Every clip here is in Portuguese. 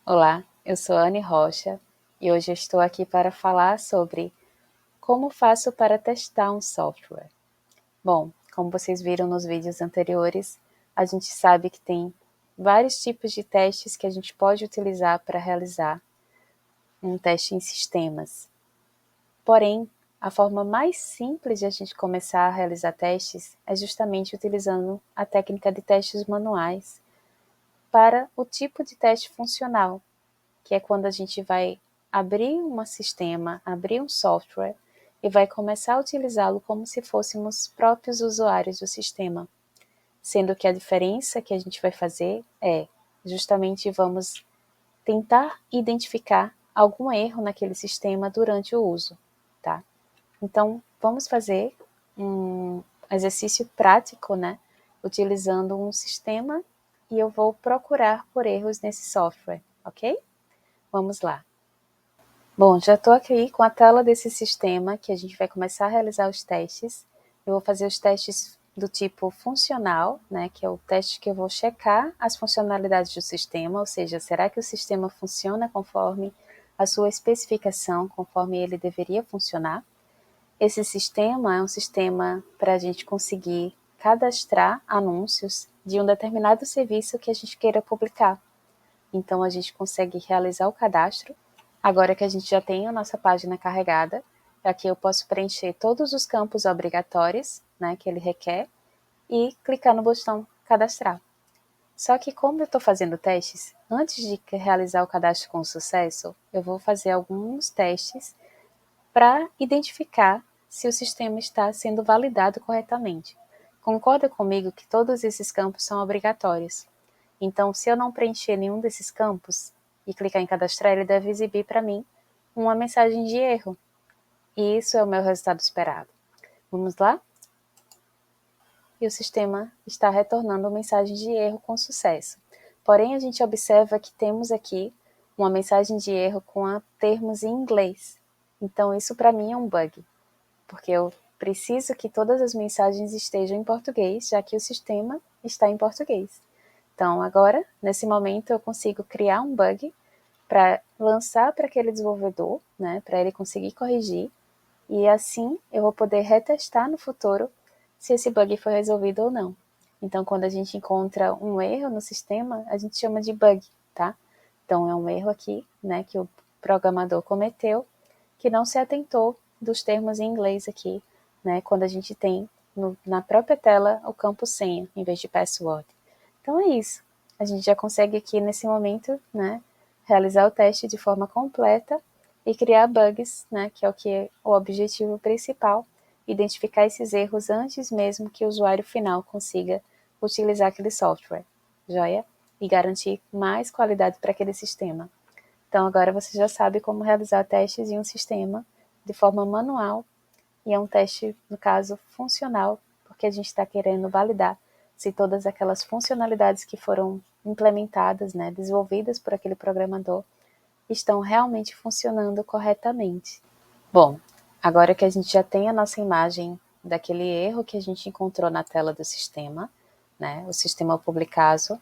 Olá, eu sou Anne Rocha e hoje eu estou aqui para falar sobre como faço para testar um software. Bom, como vocês viram nos vídeos anteriores, a gente sabe que tem vários tipos de testes que a gente pode utilizar para realizar um teste em sistemas. Porém, a forma mais simples de a gente começar a realizar testes é justamente utilizando a técnica de testes manuais para o tipo de teste funcional, que é quando a gente vai abrir um sistema, abrir um software e vai começar a utilizá-lo como se fôssemos próprios usuários do sistema. Sendo que a diferença que a gente vai fazer é justamente vamos tentar identificar algum erro naquele sistema durante o uso, tá? Então, vamos fazer um exercício prático, né? Utilizando um sistema e eu vou procurar por erros nesse software, ok? Vamos lá. Bom, já estou aqui com a tela desse sistema que a gente vai começar a realizar os testes. Eu vou fazer os testes do tipo funcional, né, que é o teste que eu vou checar as funcionalidades do sistema, ou seja, será que o sistema funciona conforme a sua especificação, conforme ele deveria funcionar. Esse sistema é um sistema para a gente conseguir cadastrar anúncios de um determinado serviço que a gente queira publicar. Então, a gente consegue realizar o cadastro. Agora que a gente já tem a nossa página carregada, aqui eu posso preencher todos os campos obrigatórios, né, que ele requer, e clicar no botão cadastrar. Só que como eu estou fazendo testes, antes de realizar o cadastro com sucesso, eu vou fazer alguns testes para identificar se o sistema está sendo validado corretamente. Concorda comigo que todos esses campos são obrigatórios? Então, se eu não preencher nenhum desses campos e clicar em cadastrar, ele deve exibir para mim uma mensagem de erro. E isso é o meu resultado esperado. Vamos lá? E o sistema está retornando uma mensagem de erro com sucesso. Porém, a gente observa que temos aqui uma mensagem de erro com termos em inglês. Então, isso para mim é um bug, porque eu preciso que todas as mensagens estejam em português, já que o sistema está em português. Então, agora, nesse momento, eu consigo criar um bug para lançar para aquele desenvolvedor, né, para ele conseguir corrigir, e assim eu vou poder retestar no futuro se esse bug foi resolvido ou não. Então, quando a gente encontra um erro no sistema, a gente chama de bug, tá? Então, é um erro aqui, né, que o programador cometeu, que não se atentou dos termos em inglês aqui, né, quando a gente tem na própria tela o campo senha, em vez de password. Então, é isso. A gente já consegue aqui, nesse momento, né, realizar o teste de forma completa e criar bugs, né, que é o objetivo principal, identificar esses erros antes mesmo que o usuário final consiga utilizar aquele software, joia? E garantir mais qualidade para aquele sistema. Então, agora você já sabe como realizar testes em um sistema de forma manual, e é um teste, no caso, funcional, porque a gente está querendo validar se todas aquelas funcionalidades que foram implementadas, né, desenvolvidas por aquele programador, estão realmente funcionando corretamente. Bom, agora que a gente já tem a nossa imagem daquele erro que a gente encontrou na tela do sistema, né, o sistema publicaso,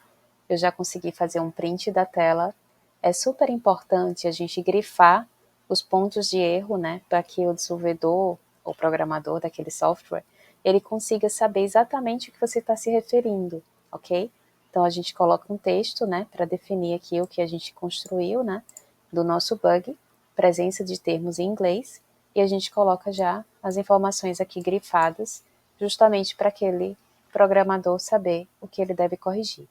eu já consegui fazer um print da tela. É super importante a gente grifar os pontos de erro, né, para que o desenvolvedor ou programador daquele software, ele consiga saber exatamente o que você está se referindo, ok? Então a gente coloca um texto, né, para definir aqui o que a gente construiu, né, do nosso bug, presença de termos em inglês, e a gente coloca já as informações aqui grifadas, justamente para aquele programador saber o que ele deve corrigir.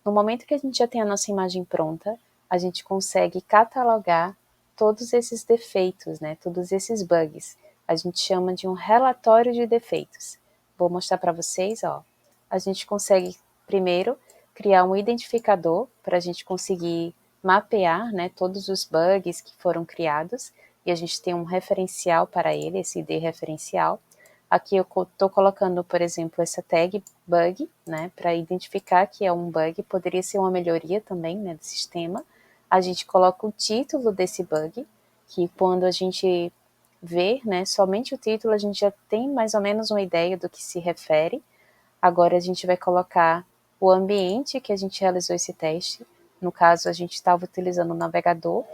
No momento que a gente já tem a nossa imagem pronta, a gente consegue catalogar todos esses defeitos, né, todos esses bugs. A gente chama de um relatório de defeitos. Vou mostrar para vocês, ó. A gente consegue, primeiro, criar um identificador para a gente conseguir mapear, né, todos os bugs que foram criados, e a gente tem um referencial para ele, esse ID referencial. Aqui eu estou colocando, por exemplo, essa tag bug, né, para identificar que é um bug, poderia ser uma melhoria também, né, do sistema. A gente coloca o título desse bug, que quando a gente vê, né, somente o título, a gente já tem mais ou menos uma ideia do que se refere. Agora a gente vai colocar o ambiente que a gente realizou esse teste, No caso, a gente estava utilizando o navegador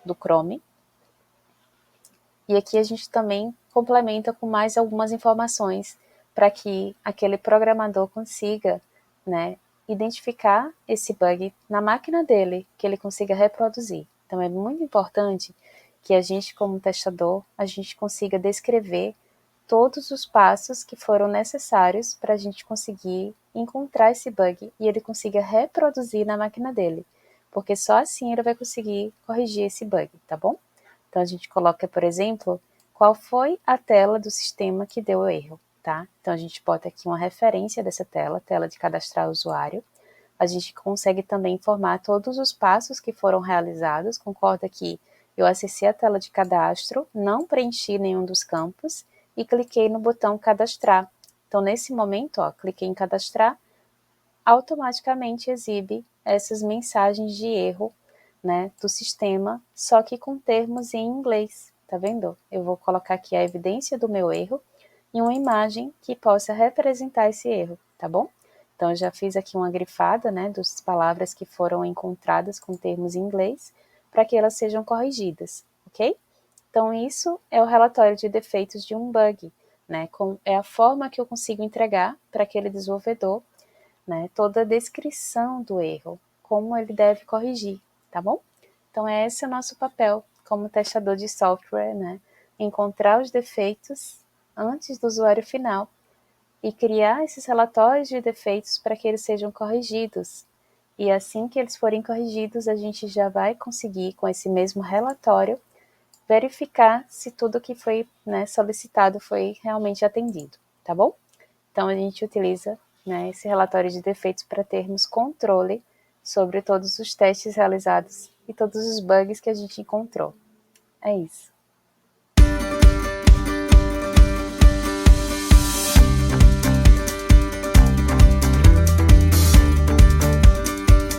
do Chrome. E aqui a gente também complementa com mais algumas informações para que aquele programador consiga, né, identificar esse bug na máquina dele, que ele consiga reproduzir. Então é muito importante que a gente, como testador, a gente consiga descrever todos os passos que foram necessários para a gente conseguir encontrar esse bug e ele consiga reproduzir na máquina dele, porque só assim ele vai conseguir corrigir esse bug, tá bom? Então a gente coloca, por exemplo, qual foi a tela do sistema que deu o erro, tá? Então a gente bota aqui uma referência dessa tela de cadastrar o usuário. A gente consegue também informar todos os passos que foram realizados. Concorda que eu acessei a tela de cadastro, não preenchi nenhum dos campos e cliquei no botão cadastrar. Então, nesse momento, ó, cliquei em cadastrar, automaticamente exibe essas mensagens de erro, né, do sistema, só que com termos em inglês, tá vendo? Eu vou colocar aqui a evidência do meu erro e uma imagem que possa representar esse erro, tá bom? Então, eu já fiz aqui uma grifada, né, das palavras que foram encontradas com termos em inglês, para que elas sejam corrigidas, ok? Então, isso é o relatório de defeitos de um bug, né? É a forma que eu consigo entregar para aquele desenvolvedor, né, toda a descrição do erro, como ele deve corrigir, tá bom? Então, esse é o nosso papel como testador de software, né? Encontrar os defeitos antes do usuário final e criar esses relatórios de defeitos para que eles sejam corrigidos. E assim que eles forem corrigidos, a gente já vai conseguir, com esse mesmo relatório, verificar se tudo que foi, né, solicitado foi realmente atendido, tá bom? Então, a gente utiliza, né, esse relatório de defeitos para termos controle sobre todos os testes realizados e todos os bugs que a gente encontrou. É isso.